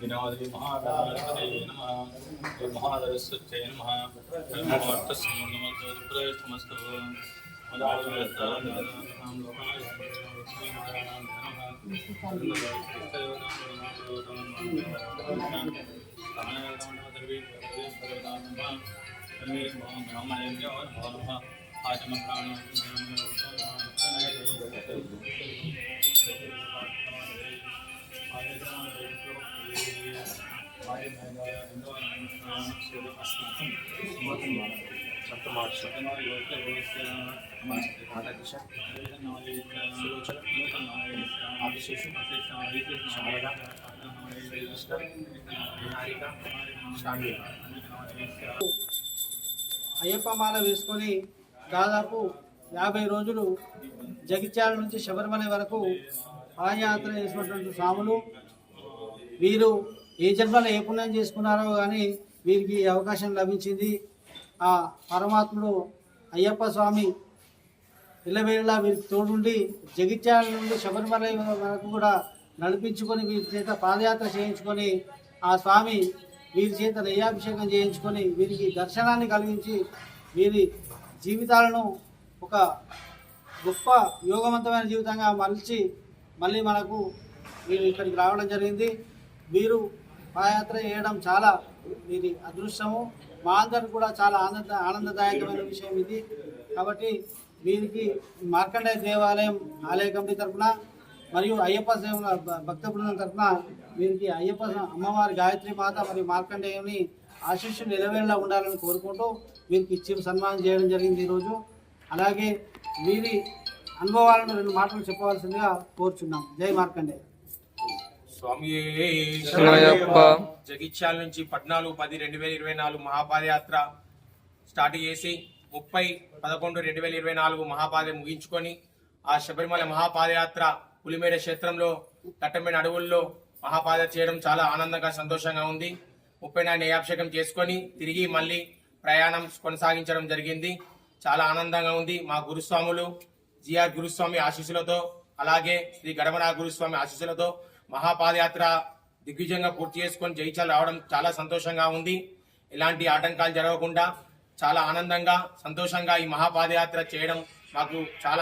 विनादि महादारस्ते नमः महादारस्ते नमः नमोऽर्थसमस्तप्रयत्नमस्तु मदावतारनाम लोकाय అయ్యప్ప మాల వేసుకొని దాదాపు 50 రోజులు జగిత్యాల నుంచి శబరిమల వరకు పాదయాత్ర చేసినటువంటి స్వాములు వీరు ఏ జన్మలో ఏ పుణ్యం చేసుకున్నారో కానీ వీరికి అవకాశం లభించింది. ఆ పరమాత్ముడు అయ్యప్ప స్వామి ఇళ్ళవేళలా వీరికి తోడుండి జగిత్యాల నుండి శబరిమల వరకు కూడా నడిపించుకొని వీరి చేత పాదయాత్ర చేయించుకొని ఆ స్వామి వీరి చేత నెయ్యాభిషేకం చేయించుకొని వీరికి దర్శనాన్ని కలిగించి వీరి జీవితాలను ఒక గొప్ప యోగవంతమైన జీవితంగా మళ్ళీ మనకు వీరు ఇక్కడికి రావడం జరిగింది. వీరు పాదయాత్ర చేయడం చాలా వీరి అదృష్టము. మా అందరికి కూడా చాలా ఆనందదాయకమైన విషయం ఇది. కాబట్టి వీరికి మార్కండేయ దేవాలయం ఆలయ కమిటీ తరఫున మరియు అయ్యప్ప సేవల భక్త బృందం తరఫున వీరికి అయ్యప్ప అమ్మవారి గాయత్రి మాత మరియు మార్కండేయుని ఆశీస్సులు నిలవేళలా ఉండాలని కోరుకుంటూ వీరికి ఇచ్చి సన్మానం చేయడం జరిగింది ఈరోజు. అలాగే వీరి అనుభవాలను 2 మాటలు చెప్పవలసిందిగా కోరుచున్నాం. జై మార్కండేయ. స్వామి జగిత్యాల నుంచి 14/10/2024 మహాపాదయాత్ర స్టార్ట్ చేసి 30/11/2024 మహాపాద ముగించుకొని ఆ శబరిమల మహాపాదయాత్ర పులిమేర క్షేత్రంలో దట్టమైన అడవుల్లో మహాపాద చేయడం చాలా ఆనందంగా సంతోషంగా ఉంది. 30 నెయ్యాభిషేకం చేసుకొని తిరిగి మళ్ళీ ప్రయాణం కొనసాగించడం జరిగింది. చాలా ఆనందంగా ఉంది. మా గురుస్వాములు జిఆర్ గురుస్వామి ఆశీస్సులతో అలాగే శ్రీ గడమనా గురుస్వామి ఆశీస్సులతో మహాపాదయాత్ర దిగ్విజయంగా పూర్తి చేసుకొని జగిత్యాల రావడం చాలా సంతోషంగా ఉంది. ఎలాంటి ఆటంకాలు జరగకుండా చాలా ఆనందంగా సంతోషంగా ఈ మహాపాదయాత్ర చేయడం మాకు చాలా